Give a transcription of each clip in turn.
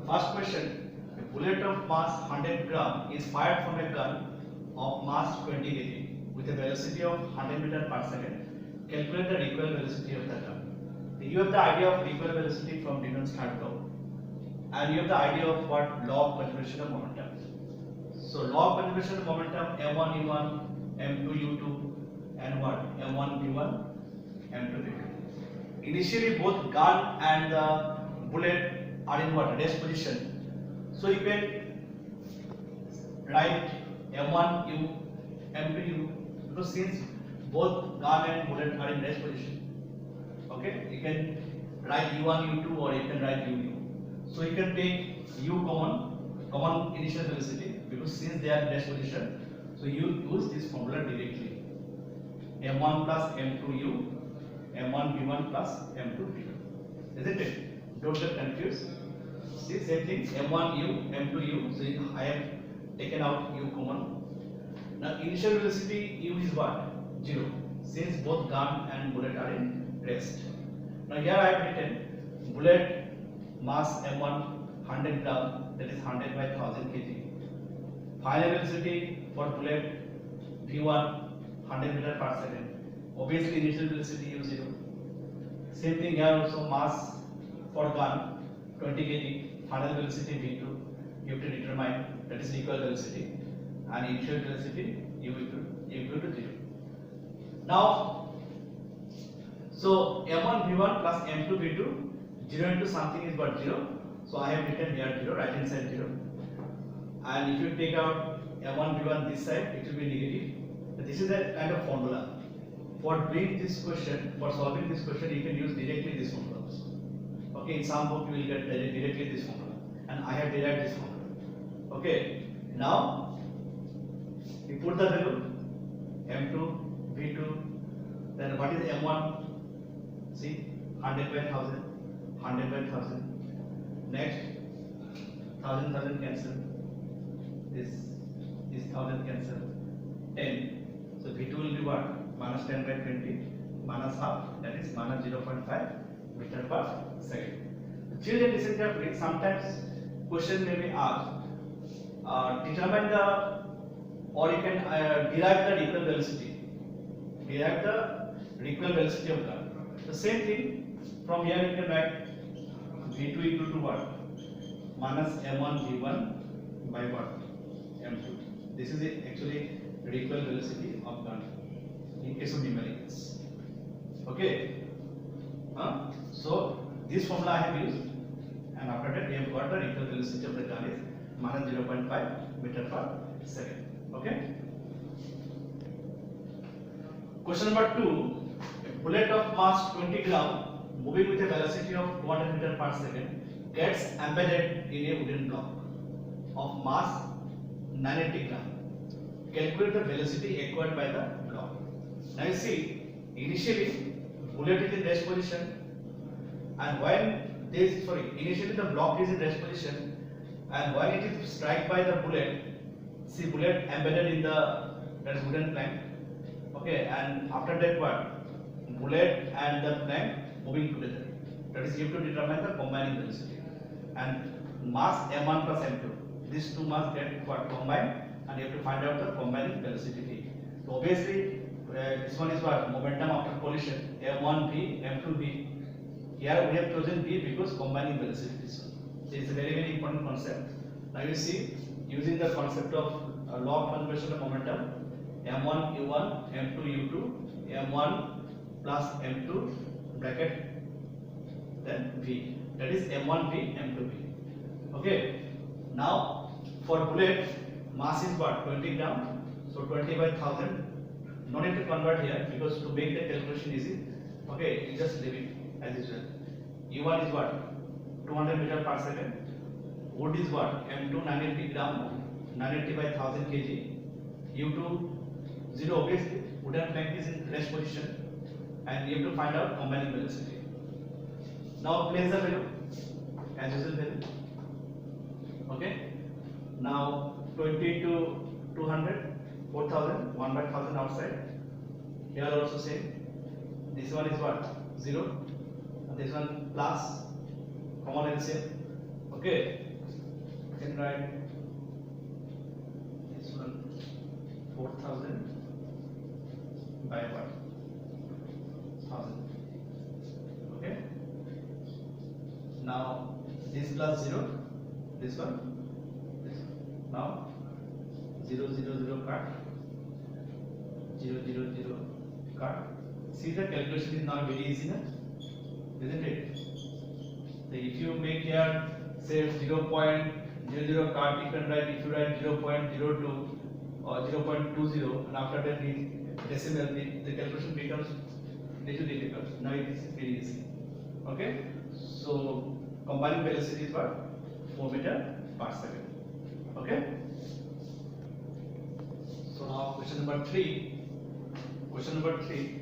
first question, a bullet of mass 100 gram is fired from a gun of mass 20 kg with a velocity of 100 meter per second. Calculate the recoil velocity of the gun. You have the idea of recoil velocity from Newton's third law, and you have the idea of what law of conservation of momentum. So law of conservation of momentum, m1 u1, m2 u2, and what m1 v1, m2 v2. Initially both gun and the bullet are in what rest position. So you can write m1 u, m2 u, because since both gun and bullet are in rest position. Okay, you can write u1 u2 or you can write u. So you can take u common initial velocity, because since they are in rest position, so you use this formula directly. m1 plus m2 u, m1 v1 plus m2 v2. Isn't it? Don't get confused. See, same thing, m1 u, m2 u. So I have taken out u common. Now initial velocity u is what? 0, since both gun and bullet are in rest. Now here I have written bullet mass m1 100 gram, that is 100 by 1000 kg. Final velocity for bullet v1 100 meter per second. Obviously initial velocity u 0. Same thing here also, mass for gun 20 kg, final velocity v2. You have to determine, that is recoil velocity, and initial velocity u equal to 0. Now, so m1 v1 plus m2 v2, 0 into something is what 0. So I have written here 0, right hand side 0. And if you take out m1 v1 this side, it will be negative. This is a kind of formula. For doing this question, for solving this question, you can use directly this formula. Okay, in some book you will get directly this formula, and I have derived this formula. Okay, now you put the value m2 v2, then what is m1? See, 100 by 1000, 100 by 1000. Next, 1000 cancel. This 1000 cancel. 10. So v2 will be what? Minus 10 by 20, minus half, that is minus 0.5 meter per second. Children, listen carefully. Sometimes question may be asked, determine the, or you can derive the recoil velocity. Derive the recoil velocity of gun. The same thing, from here you can write v2 equal to what? Minus m1 v1 by what? m2. This is actually recoil velocity of gun in case of numericals. Okay. So this formula I have used, and after that we have got the recoil velocity of the gun is minus 0.5 meter per second. Okay. Question number 2. A bullet of mass 20 gram moving with a velocity of 200 meter per second gets embedded in a wooden block of mass 980 gram. Calculate the velocity acquired by the block. Now you see, initially bullet is in rest position, and when initially the block is in rest position, and when it is struck by the bullet, see bullet embedded in the wooden plank. Okay, and after that what? Bullet and the plank moving together. That is, you have to determine the combining velocity. And mass m1 plus m2. These two mass get what? Combined, and you have to find out the combining velocity v. So obviously this one is what? Momentum after collision, m1 v, m2 v. Here we have chosen v because combining velocity is one. So it's a very important concept. Now you see, using the concept of law of conservation of momentum, m1 u1, m2 u2, m1 plus m2 bracket then v. That is m1 v, m2 v. Okay. Now for bullet, mass is what? 20 gram. So 20 by 1000. No need to convert here, because to make the calculation easy, okay, you just leave it as usual. u1 is what? 200 meter per second. Wood is what? m2 980 gram, 980 by 1000 kg. u2 0, obviously wooden plank is in rest position, and you have to find out combining velocity. Now place the value as usual value. Okay. Now 20 to 200, 4000, 1 by 1000 outside. Here also same. This one is what? 0. And this one plus common LCM. Okay. can write this one 4000 by what? 1000. Okay. Now this plus 0, this one. Now 0 0 0 cut, 0 0 0 cut. See, the calculation is now very easy, na? Isn't it? So if you make here say 0.00 cut, you can write, if you write 0.02 or 0.20 and after that the decimal, the calculation becomes little difficult. Now it is very easy. Okay. So combining velocity is what? 4 meter per second. Okay. So now question number 3. Question number 3.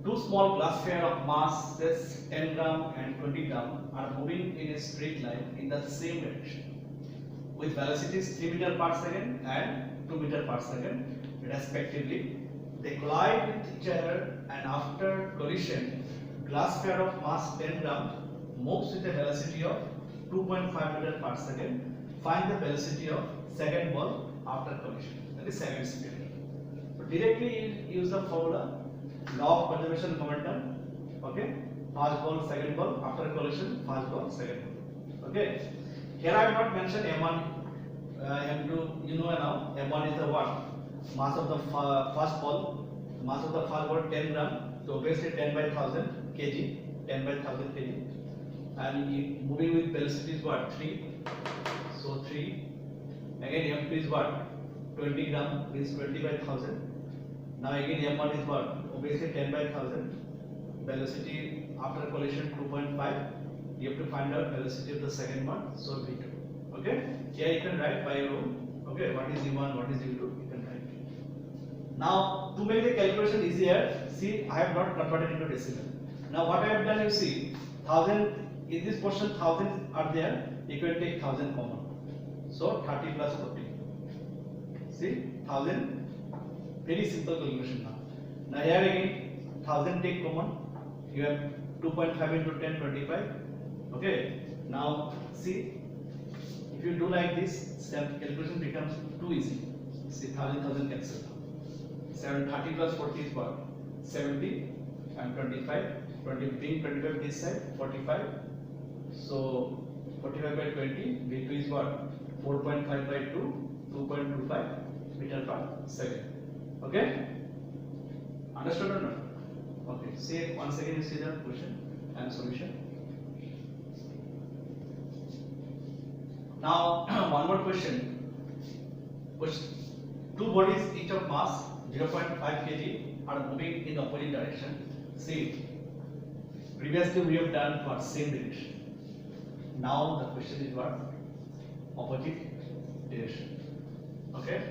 Two small glass sphere of masses 10 gram and 20 gram are moving in a straight line in the same direction with velocities 3 meter per second and 2 meter per second respectively. They collide with each other and after collision, glass sphere of mass 10 gram moves with a velocity of 2.5 meter per second. Find the velocity of second ball after collision. That is second sphere. So directly use the formula law of conservation of momentum. Okay, first ball, second ball after collision, first ball, second ball. Okay, here I have not mentioned m1, m2. You know now m1 is the what? Mass of the first ball. Mass of the first ball 10 gram. So obviously 10 by 1000 kg. 10 by 1000 kg. And moving with velocity is what? 3. So 3. Again m2 is what? 20 gram means 20 by 1000. Now again m1 is what? Obviously 10 by 1000. Velocity after collision 2.5. You have to find out velocity of the second one. So v2. Okay. Here you can write by your own. Okay. What is u1? What is u2? You can write. Now to make the calculation easier, see, I have not converted into decimal. Now what I have done, you see, 1000 in this portion 1000 are there. You can take 1000 common. So 30 plus 40. See, 1000. Very simple calculation now. Now here again 1000 take common. You have 2.5 into 10, 25. Okay. Now see, if you do like this, calculation becomes too easy. See, 1000 cancel. 30 plus 40 is what? 70 and 25. 25 this side, 45. So 45 by 20, V2 is what? 4.5 by 2, 2.25 meter per second. Okay? Understood or not? Okay. See, once again you see the question and solution. Now one more question. Two bodies each of mass 0.5 kg are moving in opposite direction. See, previously we have done for same direction. Now the question is what? Opposite direction. Okay?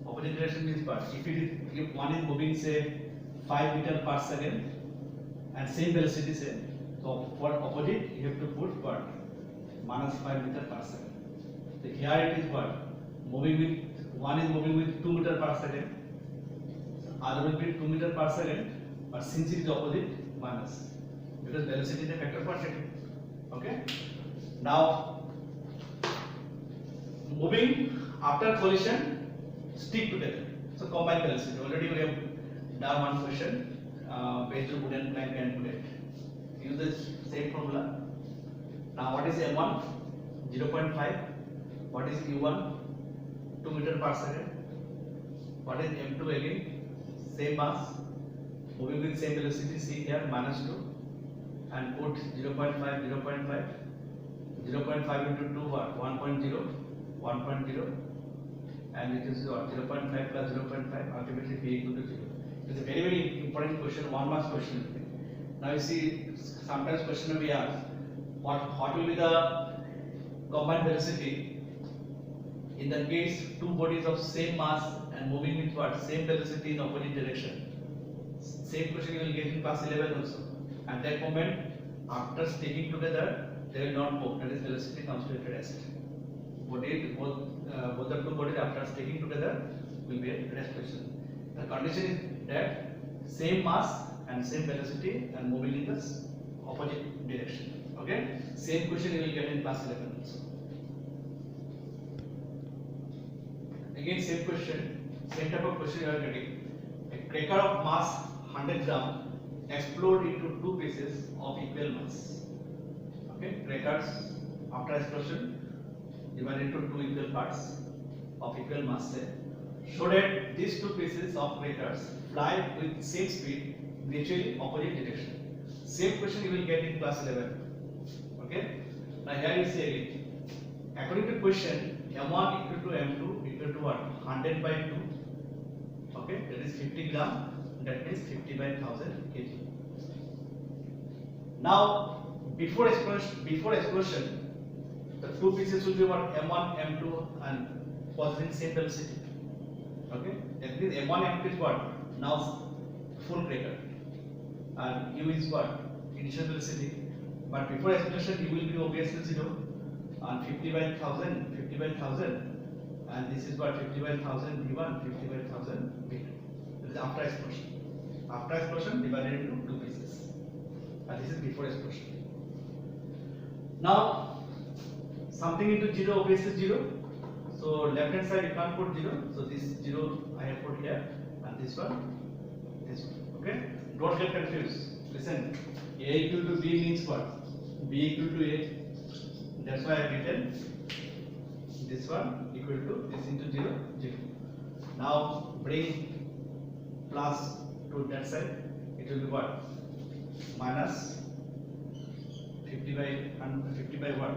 Opposite direction means what? If one is moving say 5 meter per second and same velocity say, so for opposite you have to put what? Minus 5 meter per second. So here it is what? Moving with, one is moving with 2 meter per second, other will be 2 meter per second, but since it is opposite, minus, because velocity is a vector quantity. Okay. Now moving after collision, stick together. So combine velocity. Already we have done one question based on wooden plank and bullet. Use the same formula. Now what is m1? 0.5. What is u1? 2 meter per second. What is m2 again? Same mass, moving with same velocity. See here minus 2 and put 0.5, 0.5, 0.5 into 2 what? 1.0, 1.0, and it is what? 0.5 plus 0.5, ultimately b equal to 0. It is a very important question, 1 mark question. Now you see, sometimes question will be asked, what will be the combined velocity in the case two bodies of same mass and moving with what? Same velocity in opposite direction. Same question you will get in class 11 also. At that moment, after sticking together, they will not move. That is, velocity comes to a rest. Both the two bodies after sticking together will be at rest position. The condition is that same mass and same velocity and moving in the opposite direction. Okay? Same question you will get in class 11 also. again same question, same type of question you are getting. A cracker of mass 100 gram explode into two pieces of equal mass. Okay, crackers after explosion divided into two equal parts of equal mass. So that these two pieces of crackers fly with same speed, mutually opposite direction. Same question you will get in class 11. Okay. Now here you see again. According to question, M1 equal to M2 equal to what? 100 by 2. Okay, that is 50 gram. That means 50 by 1000 kg. Now, before explosion, the two pieces will be what? M1, M2, and possessing same velocity. Okay, that means M1, M2 is what? Now full crater, and U is what? Initial velocity. But before explosion, U will be obviously 0, and 50 by 1000, 50 by 1000, and this is what? 50 by 1000 V1, 50 by 1000 V2. That is after explosion. After explosion, divided into two pieces, and this is before explosion. Now, something into 0 obviously 0. So left hand side you can't put 0. So this 0 I have put here, and this one. Okay. Don't get confused. Listen. A equal to B means what? B equal to A. That's why I have written this one equal to this into 0, 0. Now bring plus to that side. It will be what? Minus 50 by what?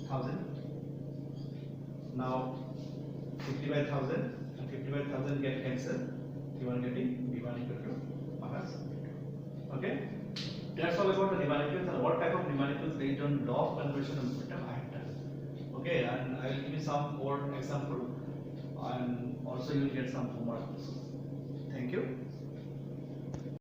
1000. Now 50 by 1000 and 50 by 1000 get cancelled. You are getting V1 equal to minus V2. Okay? That's all about the numericals and what type of numericals based on law of conversion and momentum I have done. Okay, and I will give you some more example, and also you will get some homework. Thank you.